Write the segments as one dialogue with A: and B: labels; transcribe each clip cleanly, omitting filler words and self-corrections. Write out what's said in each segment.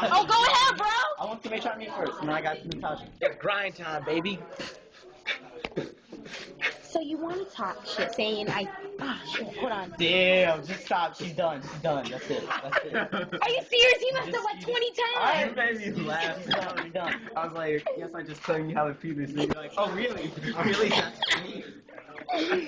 A: Oh, go ahead, bro.
B: I want to make sure I meet first, and then I got to Natasha.
C: It's grind time, baby.
A: So you want to talk shit saying shit, hold on.
B: Damn, just stop. She's done. She's done. That's it. That's it.
A: Are you serious? He messed up like 20 times.
B: You made me laugh. She's done. You're done. I was like, yes, I just told you how it feels. And you're like, oh, really? Really?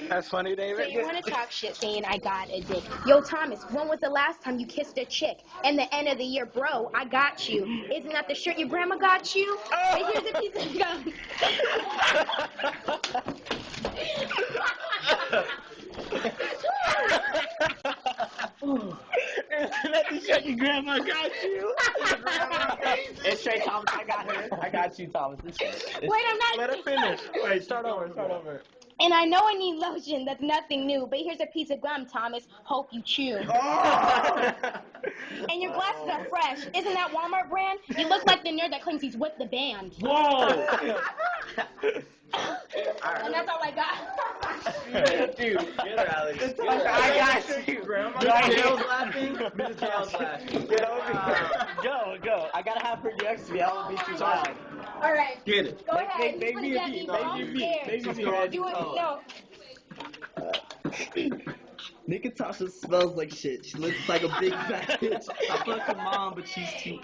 C: That's funny,
A: So
C: David.
A: you want to talk shit saying I got a dick. Yo, Thomas, when was the last time you kissed a chick? And the end of the year, bro, I got you. Isn't that the shirt your grandma got you? And here's a piece of gum.
C: Isn't that the shirt your grandma got you?
B: It's straight, Thomas. I got her. I got you, Thomas. It's straight.
A: Wait, I'm not.
C: Let her finish. Wait, start over. Start over.
A: And I know I need lotion. That's nothing new. But here's a piece of gum, Thomas. Hope you chew. And your glasses are fresh. Isn't that Walmart brand? You look like the nerd that claims he's with the band.
B: Whoa!
A: And that's all I got.
C: Dude, get her, Alex.
B: I got you, Grandma. Mr. Tails laughing. Mr. Tails laughing.
C: Get over here.
B: Go. I gotta have her next to me. I won't be too loud.
A: All right.
C: Get it.
A: Go ahead.
B: Make
A: You
B: me
A: put
B: a
A: that
B: beat.
A: ball
B: Make me a
A: there.
B: beat. Make me a beat.
A: Do it. No.
D: Natasha smells like shit. She looks like a big fat bitch. I fucked her mom, but she's too.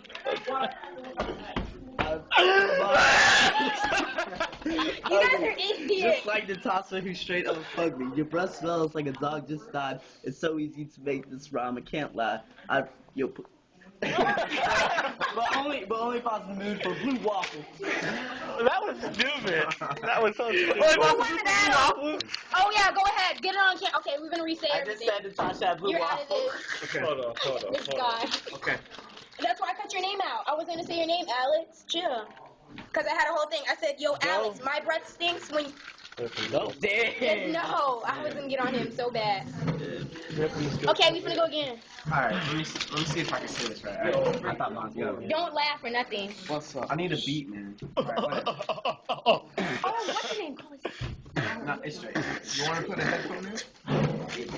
A: You guys are idiots.
D: Just like Natasha, who straight up fucked me. Your breath smells like a dog just died. It's so easy to make this rhyme. I can't lie.
B: but only if I was in the mood for blue waffle.
C: That was stupid. That was so stupid.
A: Oh yeah, go ahead. Get it on camera. Okay, we're gonna re-say
B: I just
A: everything.
B: said Natasha had blue
A: You're out of
B: waffle.
A: this.
C: Okay. Hold on.
A: This guy.
C: Okay.
A: That's why I cut your name out. I was gonna say your name, Alex. Chill. Cause I had a whole thing. I said, "Yo, Alex, my breath stinks when."
B: Damn.
A: No, I was gonna get on him so bad. Okay, we finna go again.
B: Alright, let me see if I can say this right. Alright, I thought mine's good.
A: Don't laugh or nothing.
B: What's up? I need a beat, man. Alright, whatever.
A: Oh, what's your name?
B: No, it's straight. You want to put a headphone in?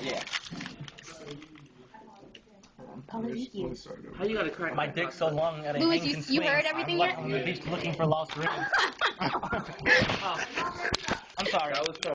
B: Yeah.
D: How you gotta crack?
C: My dick's so long that it
A: Louis,
C: hangs and
A: you
C: swings.
A: heard everything
C: I'm
A: yet?
C: on the beach looking for lost rings. I'm sorry.